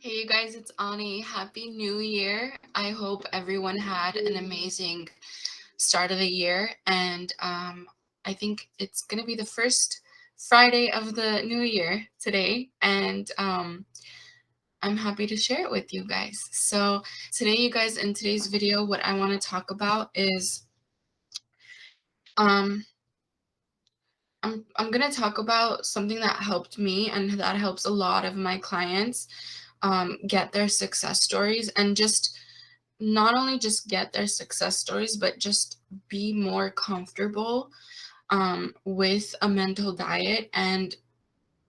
Hey, you guys, it's Ani. Happy New Year. I hope everyone had an amazing start of the year. And I think it's going to be the first Friday of the new year today. And I'm happy to share it with you guys. So, today, you guys, in today's video, what I want to talk about is um, I'm going to talk about something that helped me and that helps a lot of my clients get their success stories and just not only just get their success stories, but just be more comfortable with a mental diet and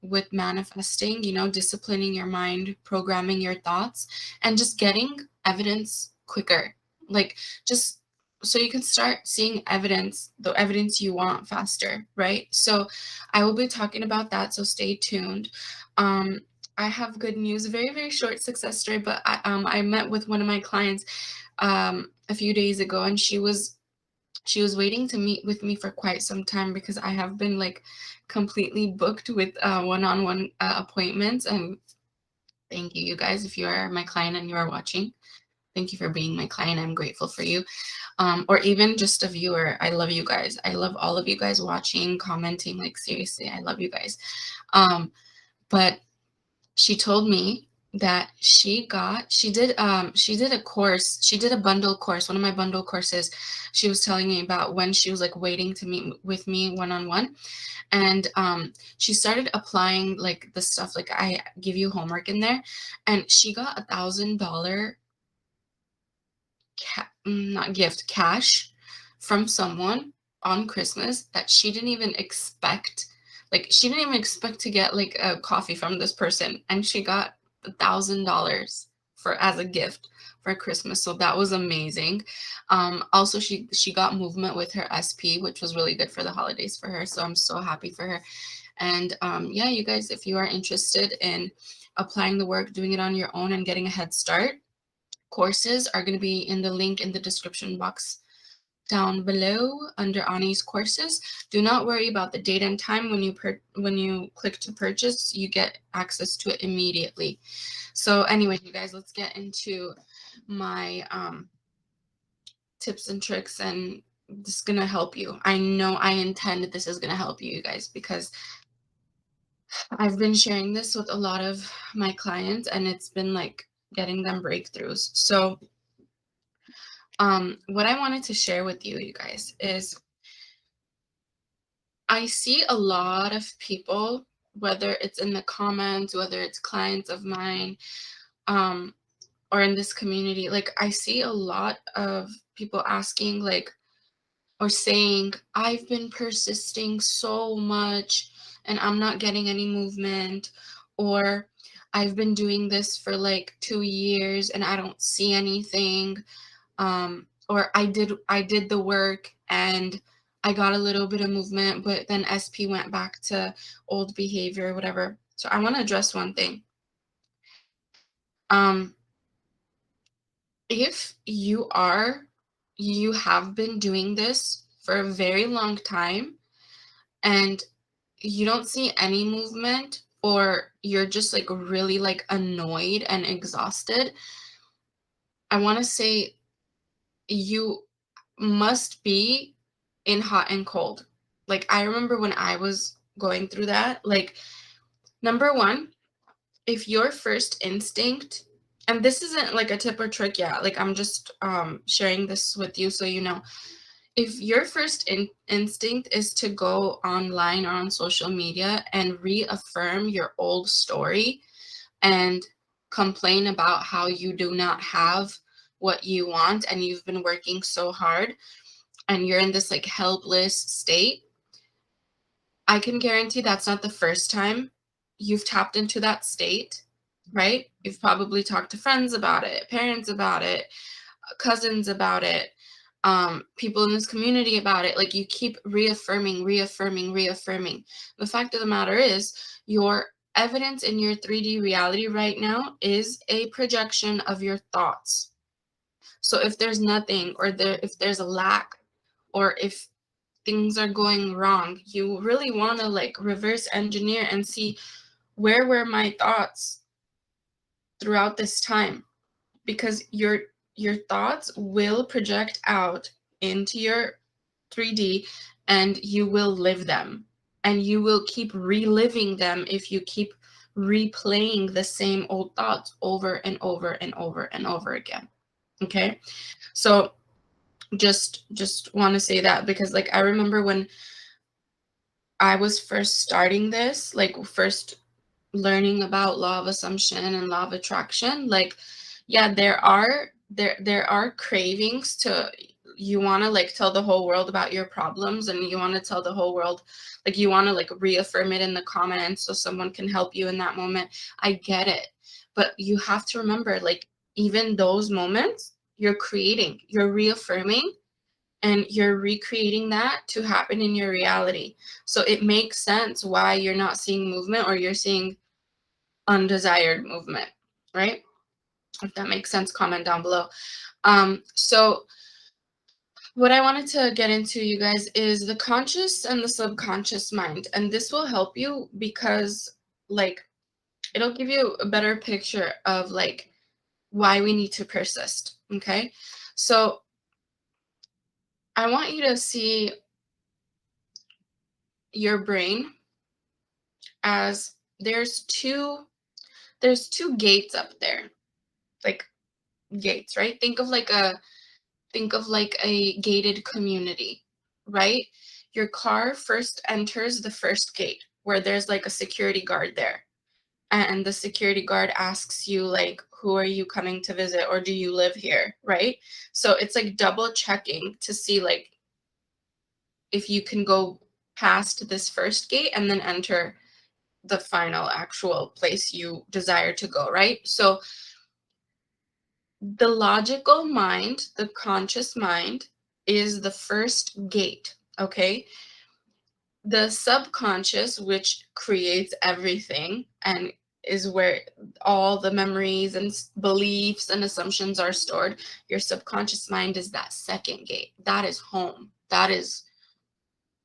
with manifesting, disciplining your mind, programming your thoughts, and just getting evidence quicker. Like, just so you can start seeing evidence, the evidence you want faster, right? So, I will be talking about that. So, stay tuned. Um, I have good news, a very, very short success story, but I met with one of my clients a few days ago, and she was waiting to meet with me for quite some time because I have been like completely booked with one-on-one appointments. And thank you, you guys, if you are my client and you are watching. Thank you for being my client. I'm grateful for you. Or even just a viewer. I love you guys. I love all of you guys watching, commenting. Like, seriously, I love you guys. But she told me that she did a course, she did a bundle course, one of my bundle courses. She was telling me about when she was like waiting to meet with me one-on-one, and she started applying like the stuff, like I give you homework in there, and she got $1,000 not gift, cash from someone on Christmas that she didn't even expect. Like, she didn't even expect to get like a coffee from this person, and she got $1,000 for as a gift for Christmas. So that was amazing. Also, she got movement with her SP, which was really good for the holidays for her. So I'm so happy for her. And yeah, you guys, if you are interested in applying the work, doing it on your own, and getting a head start, courses are going to be in the link in the description box down below under Ani's courses. Do not worry about the date and time. When you click to purchase, you get access to it immediately. So anyway, you guys, let's get into my tips and tricks, and this is gonna help you. I know I intend that this is gonna help you, you guys, because I've been sharing this with a lot of my clients, and it's been like getting them breakthroughs. So what I wanted to share with you, you guys, is I see a lot of people, whether it's in the comments, whether it's clients of mine, um, or in this community, like I see a lot of people asking, like, or saying, I've been persisting so much and I'm not getting any movement, or I've been doing this for like 2 years and I don't see anything. Or I did the work and I got a little bit of movement, but then SP went back to old behavior, whatever. So I want to address one thing. Um, if you have been doing this for a very long time and you don't see any movement, or you're just like really like annoyed and exhausted, I want to say you must be in hot and cold. Like, I remember when I was going through that, like, number one, if your first instinct, and this isn't like a tip or trick, yeah, like I'm just sharing this with you so you know. If your first instinct is to go online or on social media and reaffirm your old story and complain about how you do not have what you want and you've been working so hard and you're in this like helpless state, I can guarantee that's not the first time you've tapped into that state, right? You've probably talked to friends about it, parents about it, cousins about it, people in this community about it. Like, you keep reaffirming, reaffirming, reaffirming. The fact of the matter is, your evidence in your 3D reality right now is a projection of your thoughts. So if there's nothing, or if there's a lack, or if things are going wrong, you really want to like reverse engineer and see, where were my thoughts throughout this time, because your thoughts will project out into your 3D, and you will live them, and you will keep reliving them if you keep replaying the same old thoughts over and over and over and over again. Okay? So just want to say that, because like I remember when I was first starting this, like first learning about law of assumption and law of attraction, like yeah, there are cravings to, you want to like tell the whole world about your problems, and you want to tell the whole world, like you want to like reaffirm it in the comments so someone can help you in that moment. I get it, but you have to remember, like even those moments you're creating, you're reaffirming, and you're recreating that to happen in your reality. So it makes sense why you're not seeing movement, or you're seeing undesired movement, right? If that makes sense, comment down below. So what I wanted to get into, you guys, is the conscious and the subconscious mind. And this will help you because like it'll give you a better picture of like why we need to persist. Okay. So I want you to see your brain as there's two gates up there, like gates, right? Think of like a gated community, right? Your car first enters the first gate where there's like a security guard there, and the security guard asks you like, who are you coming to visit, or do you live here, right? So it's like double checking to see like if you can go past this first gate and then enter the final actual place you desire to go, right? So the logical mind, the conscious mind, is the first gate, okay? The subconscious, which creates everything and is where all the memories and beliefs and assumptions are stored, your subconscious mind is that second gate. That is home. That is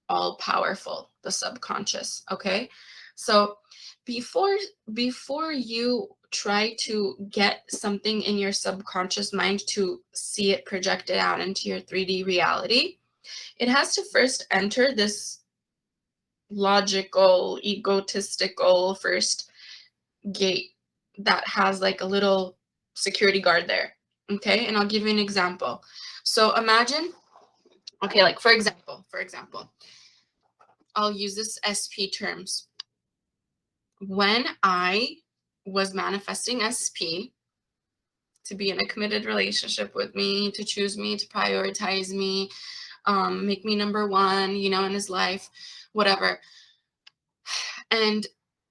all powerful, the subconscious, okay? So before you try to get something in your subconscious mind to see it projected out into your 3D reality, it has to first enter this logical, egotistical first gate that has like a little security guard there. Okay, and I'll give you an example. So imagine, okay, like for example, I'll use this SP terms. When I was manifesting SP to be in a committed relationship with me, to choose me, to prioritize me, make me number one, you know, in his life, whatever. And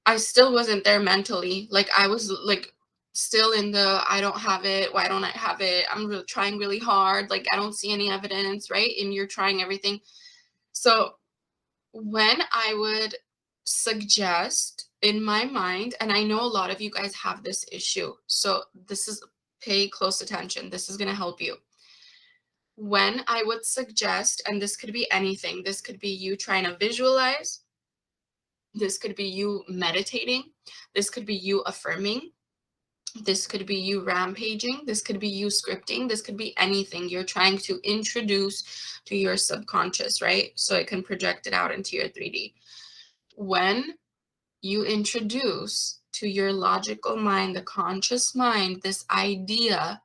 I still wasn't there mentally. Like I was like still in the, I don't have it. Why don't I have it? I'm really trying really hard. Like I don't see any evidence, right? And you're trying everything. So when I would suggest in my mind, and I know a lot of you guys have this issue, so this is, pay close attention. This is going to help you. When I would suggest, and this could be anything, this could be you trying to visualize, this could be you meditating, this could be you affirming, this could be you rampaging, this could be you scripting, this could be anything you're trying to introduce to your subconscious, right? So it can project it out into your 3D. When you introduce to your logical mind, the conscious mind, this idea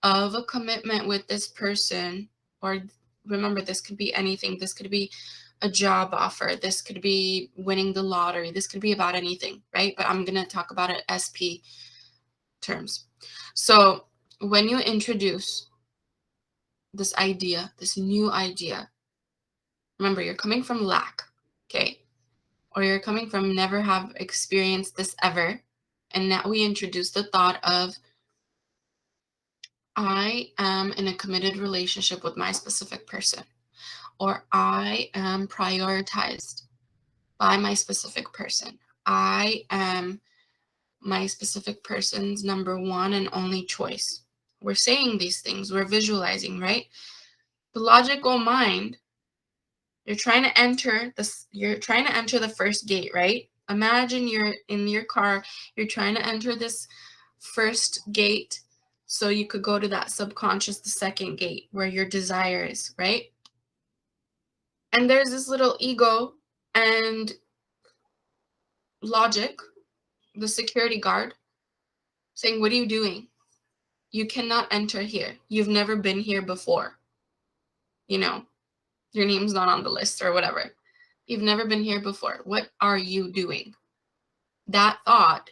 of a commitment with this person, or remember, this could be anything. This could be a job offer. This could be winning the lottery. This could be about anything, right? But I'm going to talk about it SP terms. So when you introduce this idea, this new idea, remember, you're coming from lack, okay? Or you're coming from never have experienced this ever. And now we introduce the thought of, I am in a committed relationship with my specific person, or I am prioritized by my specific person. I am my specific person's number one and only choice. We're saying these things, we're visualizing, right? The logical mind, you're trying to enter the first gate, right? Imagine you're in your car, you're trying to enter this first gate so you could go to that subconscious, the second gate where your desire is, right? And there's this little ego and logic, the security guard, saying, what are you doing? You cannot enter here. You've never been here before. You know, your name's not on the list or whatever. You've never been here before. What are you doing? That thought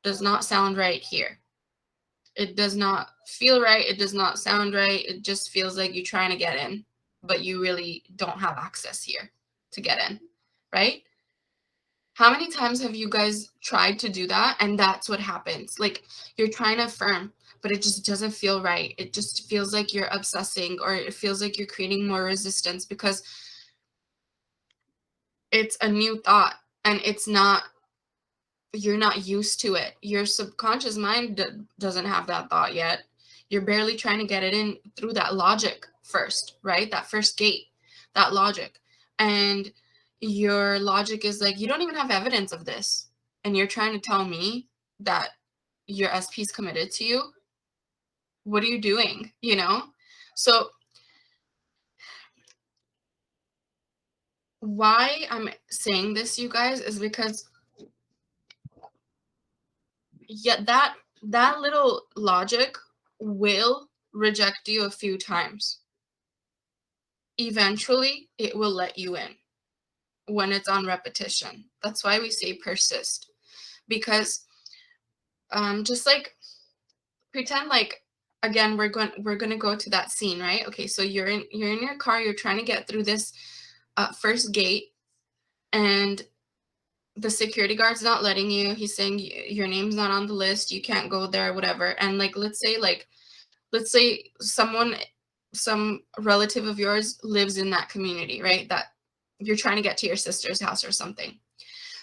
does not sound right here. It does not feel right. It does not sound right. It just feels like you're trying to get in, but you really don't have access here to get in, right? How many times have you guys tried to do that? And that's what happens. Like, you're trying to affirm, but it just doesn't feel right. It just feels like you're obsessing, or it feels like you're creating more resistance because it's a new thought and you're not used to it. Your subconscious mind doesn't have that thought yet. You're barely trying to get it in through that logic first, right? That first gate, that logic. And your logic is like, you don't even have evidence of this. And you're trying to tell me that your SP is committed to you. What are you doing? You know? So why I'm saying this, you guys, is because that little logic will reject you a few times. Eventually, it will let you in when it's on repetition. That's why we say persist. Because just like pretend like, again, we're going to go to that scene, right? Okay, so you're in your car, you're trying to get through this first gate, and the security guard's not letting you. He's saying your name's not on the list, you can't go there, whatever. And like let's say some relative of yours lives in that community, right? That you're trying to get to your sister's house or something.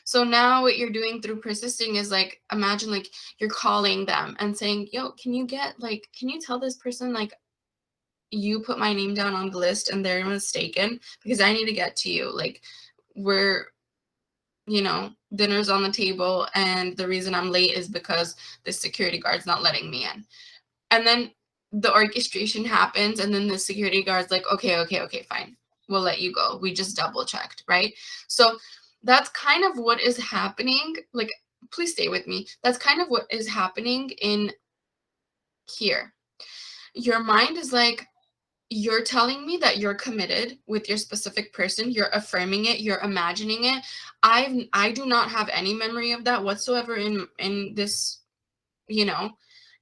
So now what you're doing through persisting is like, imagine like you're calling them and saying, yo, can you tell this person like you put my name down on the list and they're mistaken because I need to get to you. Like, we're, dinner's on the table and the reason I'm late is because the security guard's not letting me in. And then the orchestration happens and then the security guard's like, okay, fine. We'll let you go. We just double checked, right? So that's kind of what is happening. Like, please stay with me. That's kind of what is happening in here. Your mind is like, you're telling me that you're committed with your specific person. You're affirming it. You're imagining it. I do not have any memory of that whatsoever in this,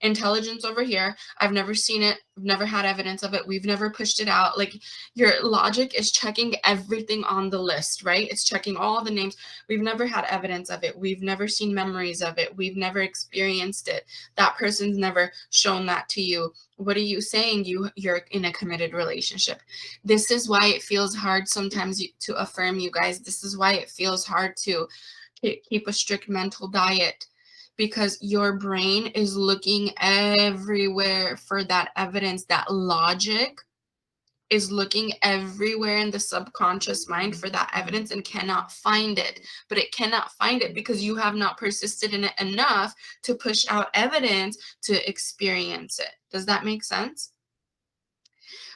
intelligence over here. I've never seen it. I've never had evidence of it. We've never pushed it out. Like, your logic is checking everything on the list, right? It's checking all the names. We've never had evidence of it. We've never seen memories of it. We've never experienced it. That person's never shown that to you. What are you saying? You're in a committed relationship. This is why it feels hard sometimes to affirm, you guys. This is why it feels hard to keep a strict mental diet, because your brain is looking everywhere for that evidence. That logic is looking everywhere in the subconscious mind for that evidence and cannot find it. But it cannot find it because you have not persisted in it enough to push out evidence to experience it. Does that make sense?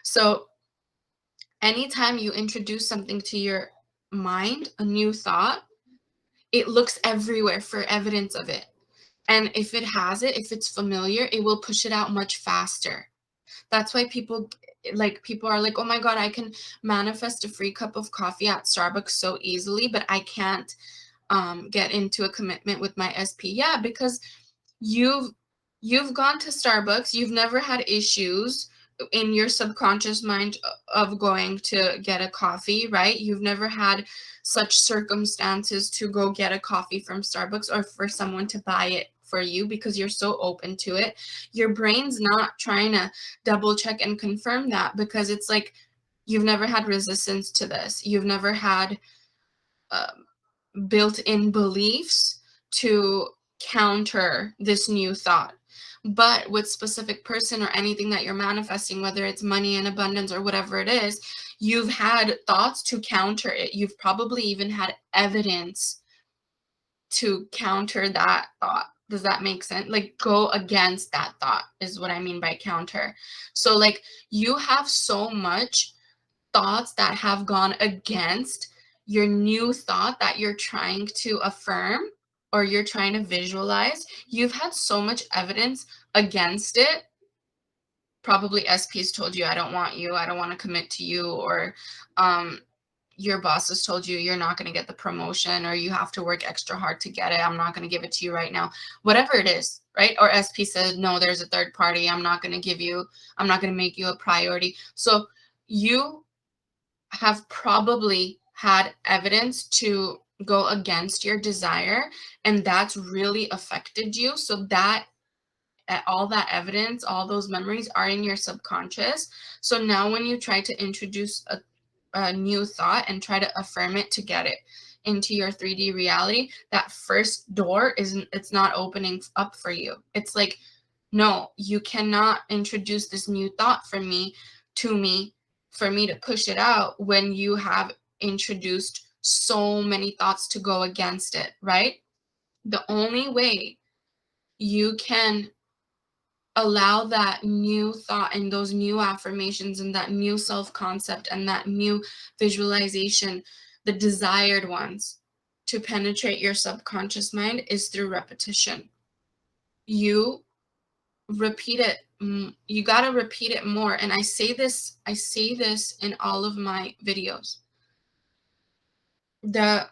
So anytime you introduce something to your mind, a new thought, it looks everywhere for evidence of it. And if it has it, if it's familiar, it will push it out much faster. That's why people are like, oh my God, I can manifest a free cup of coffee at Starbucks so easily, but I can't get into a commitment with my SP. Yeah, because you've gone to Starbucks, you've never had issues in your subconscious mind of going to get a coffee, right? You've never had such circumstances to go get a coffee from Starbucks or for someone to buy it for you because you're so open to it. Your brain's not trying to double check and confirm that because it's like you've never had resistance to this. You've never had built-in beliefs to counter this new thought. But with specific person or anything that you're manifesting, whether it's money and abundance or whatever it is, you've had thoughts to counter it. You've probably even had evidence to counter that thought Does that make sense? Like, go against that thought is what I mean by counter. So like, you have so much thoughts that have gone against your new thought that you're trying to affirm or you're trying to visualize. You've had so much evidence against it. Probably SP's told you, I don't want you, I don't want to commit to you, or your boss has told you you're not going to get the promotion, or you have to work extra hard to get it. I'm not going to give it to you right now. Whatever it is, right? Or SP says, no, there's a third party. I'm not going to make you a priority. So you have probably had evidence to go against your desire, and that's really affected you. So that all that evidence, all those memories are in your subconscious. So now when you try to introduce a new thought and try to affirm it to get it into your 3D reality, that first door it's not opening up for you. It's like, no, you cannot introduce this new thought for me for me to push it out when you have introduced so many thoughts to go against it, right? The only way you can allow that new thought and those new affirmations and that new self-concept and that new visualization, the desired ones, to penetrate your subconscious mind is through repetition. You repeat it. You got to repeat it more. And I say this in all of my videos. The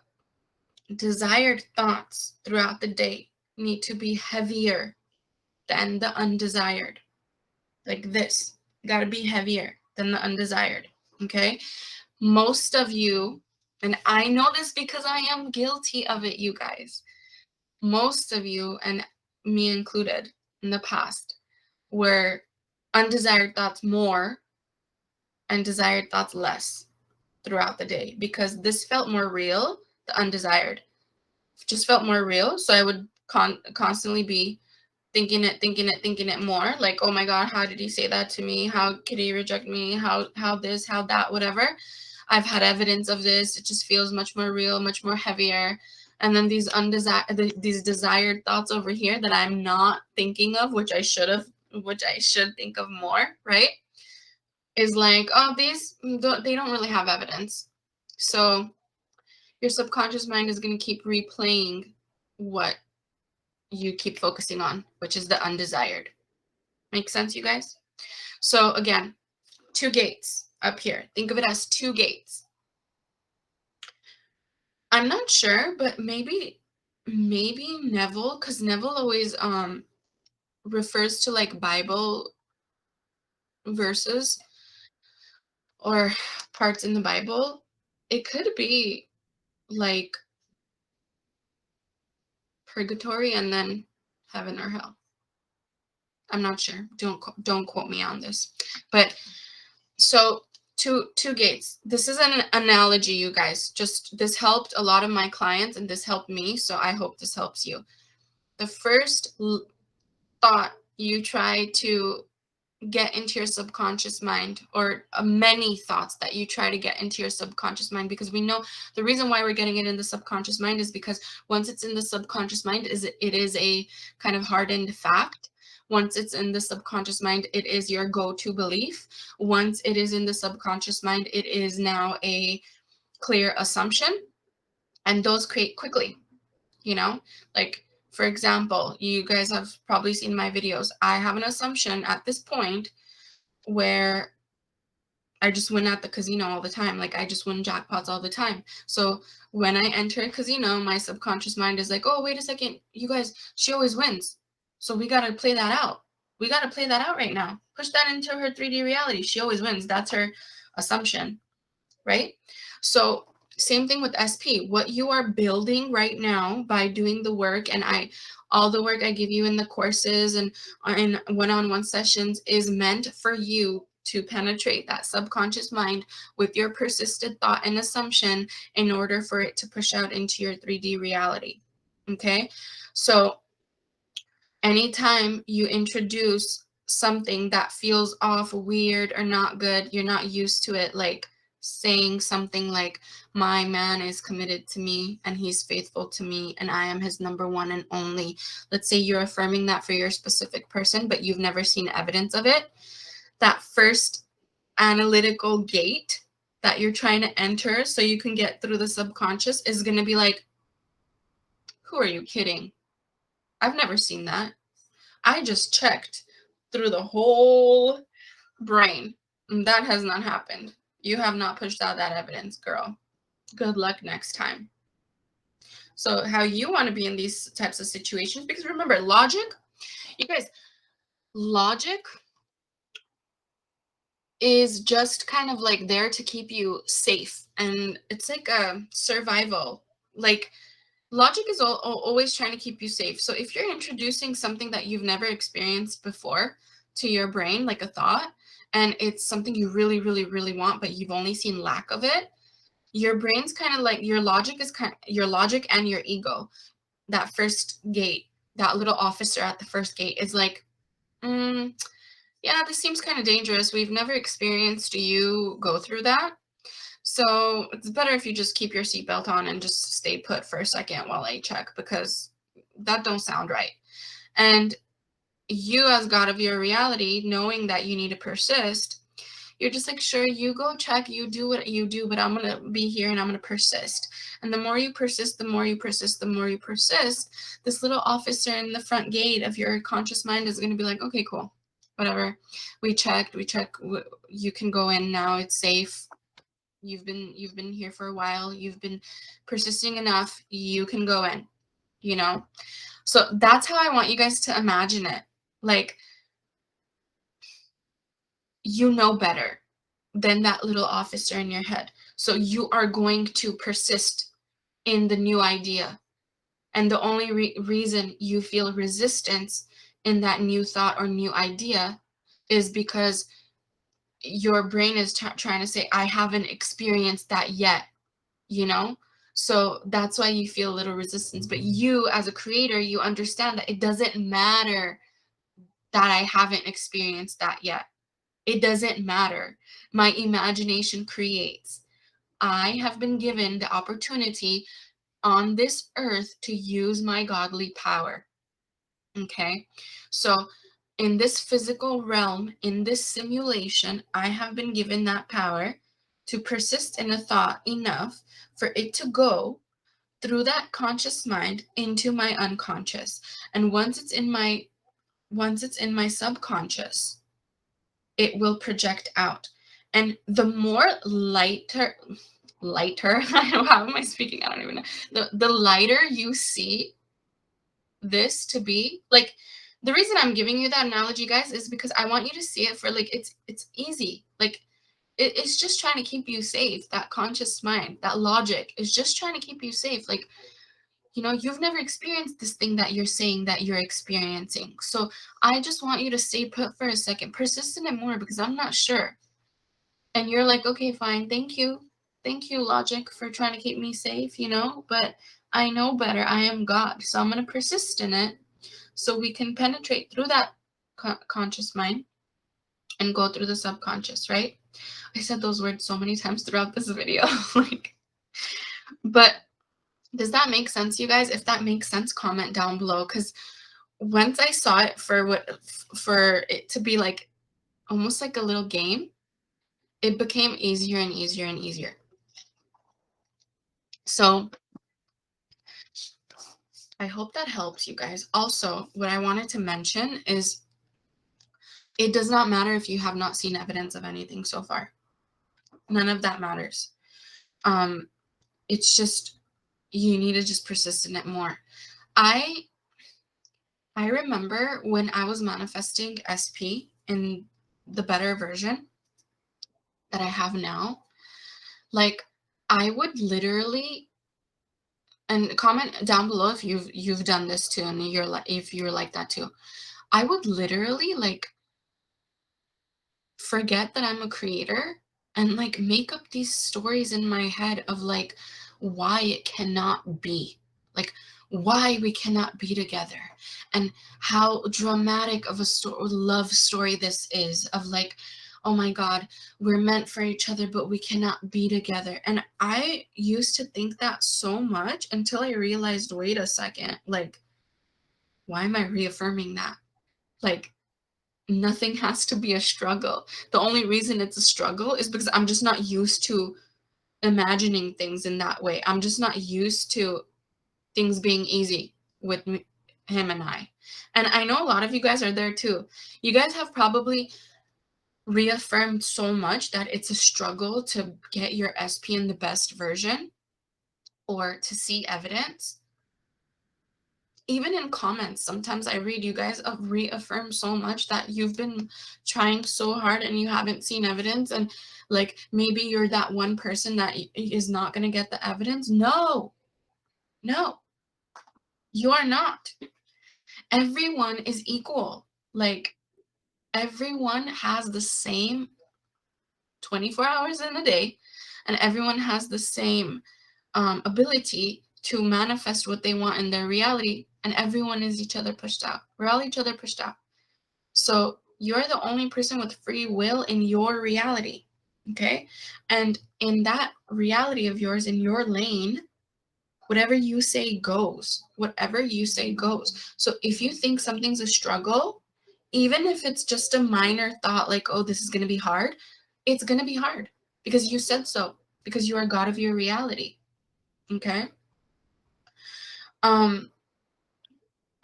desired thoughts throughout the day need to be heavier than the undesired. Like this, got to be heavier than the undesired. Okay. Most of you, and I know this because I am guilty of it, you guys, most of you, and me included in the past, were undesired thoughts more and desired thoughts less throughout the day, because this felt more real. The undesired just felt more real. So I would constantly be thinking it more, like, oh my God, how did he say that to me? How could he reject me? How this, how that, whatever. I've had evidence of this. It just feels much more real, much more heavier. And then these desired thoughts over here that I'm not thinking of, which I should think of more, right? Is like, oh, they don't really have evidence. So your subconscious mind is going to keep replaying what you keep focusing on, which is the undesired. Make sense, you guys? So again, 2 gates up here. Think of it as 2 gates. I'm not sure, but maybe Neville, because Neville always refers to like Bible verses or parts in the Bible. It could be like purgatory and then heaven or hell. I'm not sure. Don't quote me on this. But so two gates. This is an analogy, you guys. Just this helped a lot of my clients and this helped me, so I hope this helps you. The first thought you try to get into your subconscious mind, or many thoughts that you try to get into your subconscious mind, because we know the reason why we're getting it in the subconscious mind is because once it's in the subconscious mind, it is a kind of hardened fact. Once it's in the subconscious mind, it is your go-to belief. Once it is in the subconscious mind, it is now a clear assumption, and those create quickly, like, for example, you guys have probably seen my videos. I have an assumption at this point where I just win at the casino all the time. Like, I just win jackpots all the time. So when I enter a casino, my subconscious mind is like, oh, wait a second, you guys, she always wins. So we got to play that out. We got to play that out right now. Push that into her 3D reality. She always wins. That's her assumption, right? So same thing with SP. What you are building right now by doing the work, and all the work I give you in the courses and in one-on-one sessions is meant for you to penetrate that subconscious mind with your persistent thought and assumption in order for it to push out into your 3D reality. Okay? So anytime you introduce something that feels off, weird, or not good, you're not used to it, like saying something like, my man is committed to me and he's faithful to me and I am his number one and only. Let's say you're affirming that for your specific person, but you've never seen evidence of it. That first analytical gate that you're trying to enter so you can get through the subconscious is going to be like, who are you kidding? I've never seen that. I just checked through the whole brain. That has not happened. You have not pushed out that evidence, girl. Good luck next time. So how you want to be in these types of situations, because remember, logic, you guys, logic is just kind of like there to keep you safe. And it's like a survival. Like, logic is always trying to keep you safe. So if you're introducing something that you've never experienced before to your brain, like a thought, and it's something you really, really, really want, but you've only seen lack of it, your brain's kind of like, your logic and your ego, that first gate, that little officer at the first gate is like, yeah, this seems kind of dangerous. We've never experienced you go through that. So it's better if you just keep your seatbelt on and just stay put for a second while I check, because that don't sound right. And you, as God of your reality, knowing that you need to persist, you're just like, sure, you go check, you do what you do, but I'm going to be here and I'm going to persist. And the more you persist, the more you persist, the more you persist, this little officer in the front gate of your conscious mind is going to be like, okay, cool, whatever. We checked, you can go in now. It's safe. You've been here for a while. You've been persisting enough. You can go in, you know? So that's how I want you guys to imagine it. Like, you know better than that little officer in your head. So you are going to persist in the new idea. And the only reason you feel resistance in that new thought or new idea is because your brain is trying to say, I haven't experienced that yet, you know? So that's why you feel a little resistance. But you, as a creator, you understand that it doesn't matter that I haven't experienced that yet. It doesn't matter. My imagination creates. I have been given the opportunity on this earth to use my godly power. Okay? So in this physical realm, in this simulation, I have been given that power to persist in a thought enough for it to go through that conscious mind into my unconscious. And once it's in my subconscious, it will project out. And the more lighter, I don't know, how am I speaking? I don't even know. The lighter you see this to be, like, the reason I'm giving you that analogy, guys, is because I want you to see it for, like, it's easy. Like, it's just trying to keep you safe. That conscious mind, that logic is just trying to keep you safe. Like, you know, you've never experienced this thing that you're saying that you're experiencing. So I just want you to stay put for a second, persist in it more, because I'm not sure. And you're like, okay, fine, thank you, logic, for trying to keep me safe, you know, but I know better. I am God, so I'm going to persist in it so we can penetrate through that conscious mind and go through the subconscious, right? I said those words so many times throughout this video. Like, but does that make sense, you guys? If that makes sense, comment down below, because once I saw it for it to be like almost like a little game, it became easier and easier and easier. So I hope that helps you guys. Also, what I wanted to mention is it does not matter if you have not seen evidence of anything so far. None of that matters. It's just, you need to just persist in it more. I remember when I was manifesting SP in the better version that I have now, like, I would literally, and comment down below if you've done this too, and if you're like that too. I would literally, like, forget that I'm a creator and, like, make up these stories in my head of, like, why it cannot be, like, why we cannot be together, and how dramatic of a love story this is, of, like, oh my God, we're meant for each other, but we cannot be together. And I used to think that so much until I realized, wait a second, like, why am I reaffirming that? Like, nothing has to be a struggle. The only reason it's a struggle is because I'm just not used to imagining things in that way. I'm just not used to things being easy with him and I. And I know a lot of you guys are there too. You guys have probably reaffirmed so much that it's a struggle to get your SP in the best version or to see evidence. Even in comments, sometimes I read you guys reaffirm so much that you've been trying so hard and you haven't seen evidence, and like maybe you're that one person that is not going to get the evidence. No, you are not. Everyone is equal. Like, everyone has the same 24 hours in a day, and everyone has the same ability to manifest what they want in their reality, and everyone is each other pushed out. We're all each other pushed out. So you're the only person with free will in your reality, okay? And in that reality of yours, in your lane, whatever you say goes. Whatever you say goes. So if you think something's a struggle, even if it's just a minor thought like, oh, this is going to be hard, it's going to be hard because you said so, because you are God of your reality. Okay?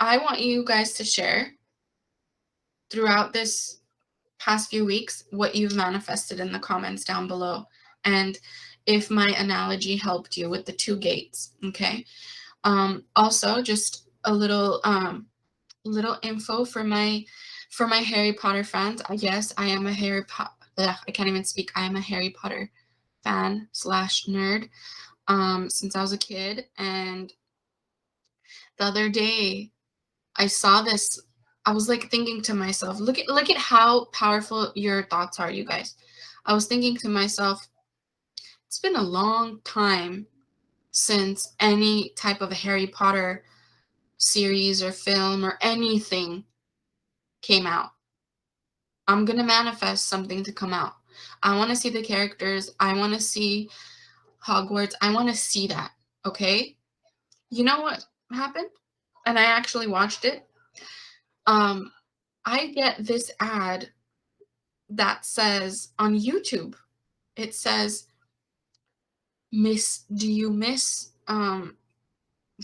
I want you guys to share throughout this past few weeks what you've manifested in the comments down below, and if my analogy helped you with the 2 gates. Okay? Also, just a little info for my Harry Potter fans. Yes, I am a Harry Potter. I can't even speak. I am a Harry Potter fan / nerd since I was a kid. And the other day I saw this. I was like thinking to myself, look at how powerful your thoughts are, you guys. I was thinking to myself, it's been a long time since any type of Harry Potter series or film or anything came out. I'm going to manifest something to come out. I want to see the characters. I want to see Hogwarts. I want to see that. Okay? You know what happened? And I actually watched it. I get this ad that says on YouTube, it says, do you miss the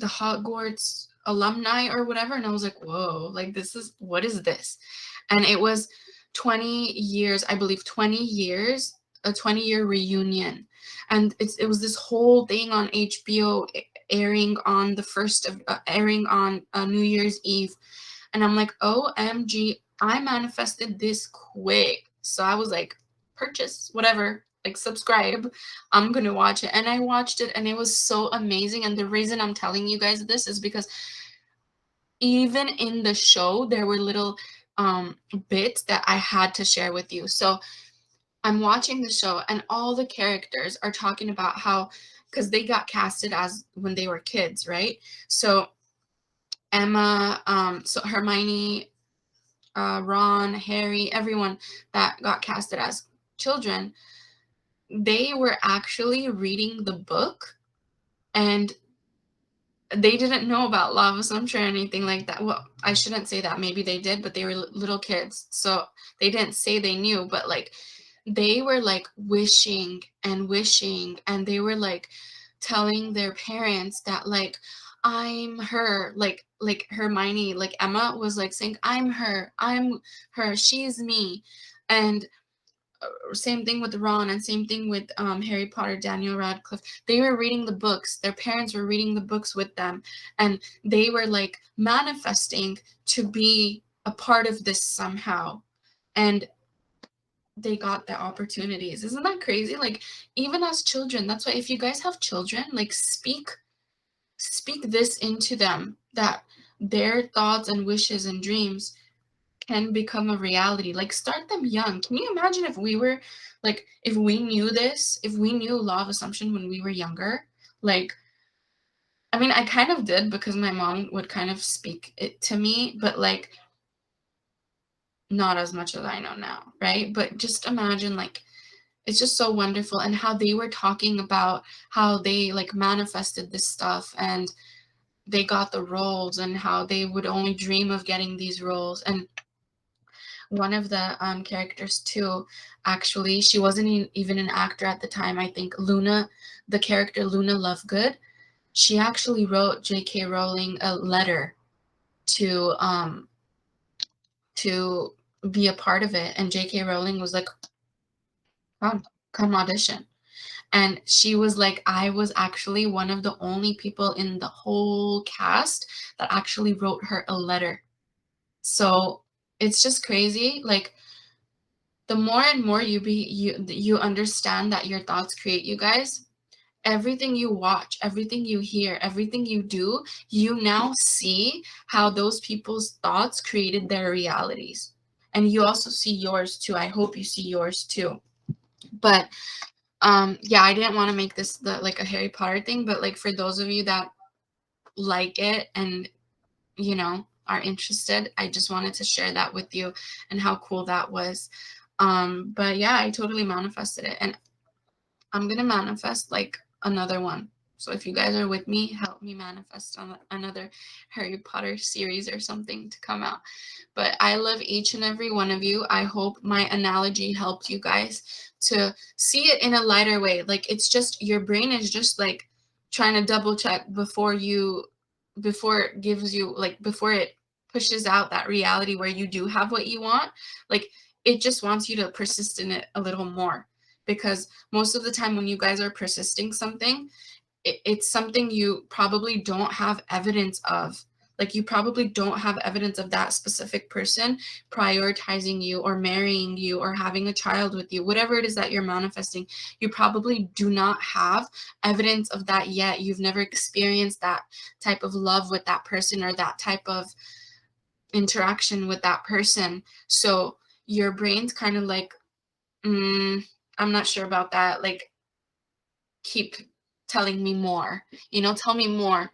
Hogwarts alumni or whatever? And I was like, whoa, like what is this? And it was 20 years, I believe 20 years, a 20-year reunion. And it was this whole thing on HBO airing on the first of, airing on New Year's Eve. And I'm like, OMG, I manifested this quick. So I was like, purchase, whatever, like subscribe. I'm going to watch it. And I watched it and it was so amazing. And the reason I'm telling you guys this is because even in the show, there were little bits that I had to share with you. So I'm watching the show and all the characters are talking about how, because they got casted as when they were kids, right? So Emma, so Hermione, Ron, Harry, everyone that got casted as children, they were actually reading the book, and they didn't know about law of assumption or anything like that. Well, I shouldn't say that. Maybe they did, but they were little kids, so they didn't say they knew. But like, they were like wishing and wishing, and they were like telling their parents that like, I'm her, like Hermione, like Emma was like saying, I'm her, she's me. And same thing with Ron, and same thing with Harry Potter, Daniel Radcliffe. They were reading the books. Their parents were reading the books with them, and they were like manifesting to be a part of this somehow. And they got the opportunities. Isn't that crazy? Like, even as children, that's why if you guys have children, like speak this into them, that their thoughts and wishes and dreams can become a reality. Like, start them young. Can you imagine if we were like, if we knew this, if we knew law of assumption when we were younger? Like, I mean, I kind of did because my mom would kind of speak it to me, but like, not as much as I know now, right? But just imagine, like, it's just so wonderful, and how they were talking about how they like manifested this stuff and they got the roles, and how they would only dream of getting these roles. And one of the characters too, actually, she wasn't even an actor at the time. I think Luna, the character Luna Lovegood, she actually wrote J.K. Rowling a letter to to be a part of it, and J.K. Rowling was like, come audition. And she was like, I was actually one of the only people in the whole cast that actually wrote her a letter. So it's just crazy. Like, the more and more you understand that your thoughts create you, guys, everything you watch, everything you hear, everything you do, you now see how those people's thoughts created their realities. And you also see yours too. I hope you see yours too. But yeah, I didn't want to make this like a Harry Potter thing, but like for those of you that like it and are interested, I just wanted to share that with you and how cool that was. But yeah, I totally manifested it, and I'm gonna manifest like another one. So if you guys are with me, help me manifest on another Harry Potter series or something to come out. But I love each and every one of you. I hope my analogy helped you guys to see it in a lighter way. Like, it's just your brain is just like trying to double check before it gives you, like, before it pushes out that reality where you do have what you want. Like, it just wants you to persist in it a little more, because most of the time when you guys are persisting something, it's something you probably don't have evidence of. Like, you probably don't have evidence of that specific person prioritizing you or marrying you or having a child with you, whatever it is that you're manifesting. You probably do not have evidence of that yet. You've never experienced that type of love with that person or that type of interaction with that person. So your brain's kind of like, I'm not sure about that. Like, keep telling me more, tell me more.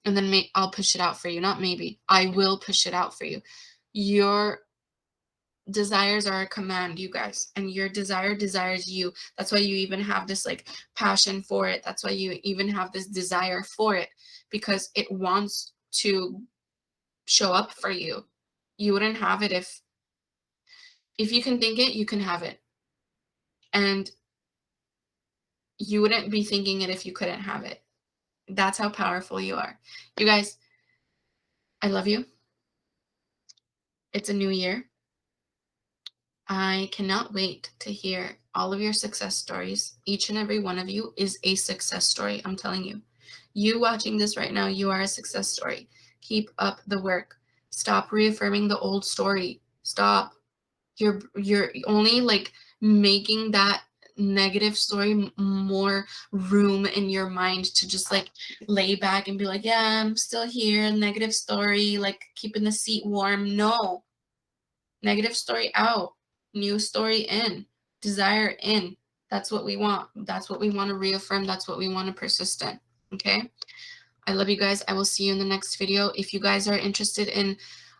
And then I'll push it out for you. Not maybe, I will push it out for you. Your desires are a command, you guys, and your desire desires you. That's why you even have this like passion for it. That's why you even have this desire for it, because it wants to show up for you. You wouldn't have it if you can think it, you can have it. And you wouldn't be thinking it if you couldn't have it. That's how powerful you are. You guys, I love you. It's a new year. I cannot wait to hear all of your success stories. Each and every one of you is a success story. I'm telling you. You watching this right now, you are a success story. Keep up the work. Stop reaffirming the old story. Stop. You're only like making that negative story more room in your mind to just like lay back and be like, yeah, I'm still here, negative story, like keeping the seat warm. No. Negative story out, new story in, desire in. That's what we want. That's what we want to reaffirm. That's what we want to persist in. Okay. I love you guys. I will see you in the next video. If you guys are interested in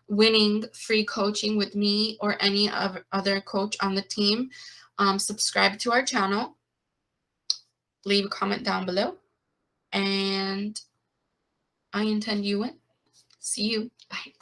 winning free coaching with me or any other coach on the team, subscribe to our channel, leave a comment down below, and I intend you win. See you. Bye.